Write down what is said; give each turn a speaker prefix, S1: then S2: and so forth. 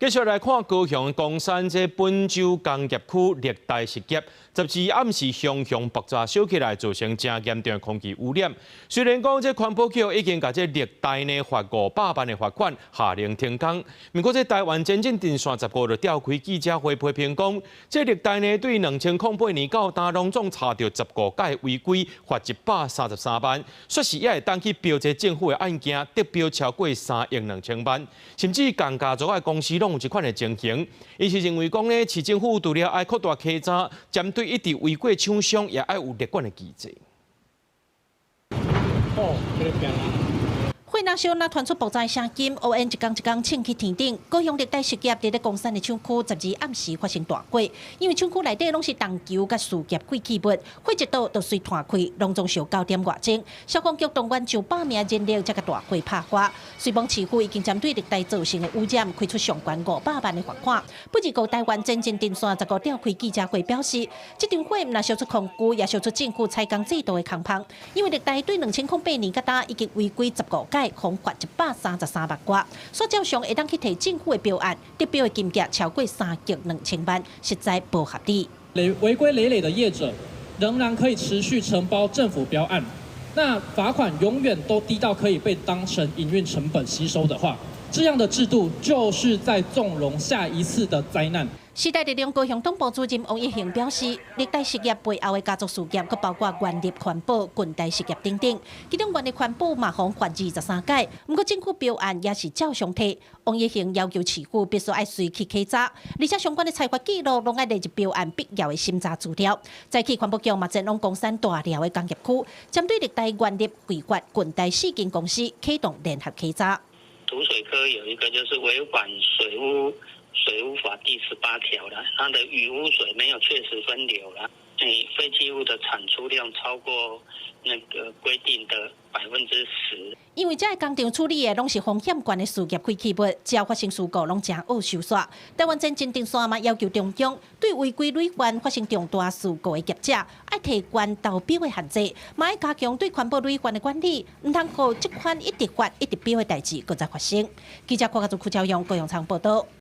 S1: 繼續來看高雄岡山這本州工業區歷代實業，12暗時熊熊爆炸燒起來，造成真嚴重的空氣污染。雖然講這環保局已經把這歷代呢罰500萬的罰款，下令停工。不過這台灣前進電線15日召開記者會批評講，這歷代呢對2008年到大龍總查到15屆違規，罰133萬，說是也會當去標這政府的案件，得標超過3億2千萬，甚至同家族的公司有一款的情形，伊是認為講呢，市政府除了愛擴大稽查，針對一直違規廠商，也愛有立管的機制。
S2: 火若燒若傳出爆炸聲音，烏煙一天衝去天頂。高雄歷代實業佇咧岡山的廠區，12暗時發生大火，因為廠區內底攏是重球甲樹葉廢棄物，火一倒就隨彈開，攏總燒9點外鐘。消防局動員900名人力才甲大火拍花。水邦市府已經針對歷代造成的污染，開出上懸500萬的罰款。不止告台灣前進電線15召開記者會表示，這場火唔但燒出空污，也燒出政府採工制度的空隙，因為歷代對2008年甲呾已經違規15屆。恐罰133萬元，所照常會當去提政府的標案，得標的金額超過3億2千萬，實在不合理。
S3: 違規累累的業者仍然可以持續承包政府標案，那罰款永遠都低到可以被當成營運成本吸收的話，這樣的制度就是在縱容下一次的災難。
S2: 時代力量高雄黨部主任王一興表示，歷代實業背後的家族事業，佮包括原力環保、近代實業等等，其中原力環保嘛紅罰23屆，不過政府標案也是照常提。王一興要求市府必須愛隨去稽查，而且相關的採罰記錄攏愛列入標案必要的審查資料。再去環保局嘛前往岡山大寮的工業區，針對歷代原力違法近代4間公司啟動聯合稽查。
S4: 土水科有一個就是違反水污法第18條了，它的雨污水沒有確實分流了，廢棄物的產出量超過那個規定的10%。因為這個工廠處理的攏是風險懸的樹葉廢棄物，只要發生事故，攏真惡收煞。台灣前進電線嘛要求中央對違規累犯發生重大事故的業者，愛提懸投標的限制，嘛愛加強對環保累犯的管理，唔通讓這款一直發一直標的代誌擱再發生。記者郭家祖、邱朝陽、高雄場報道。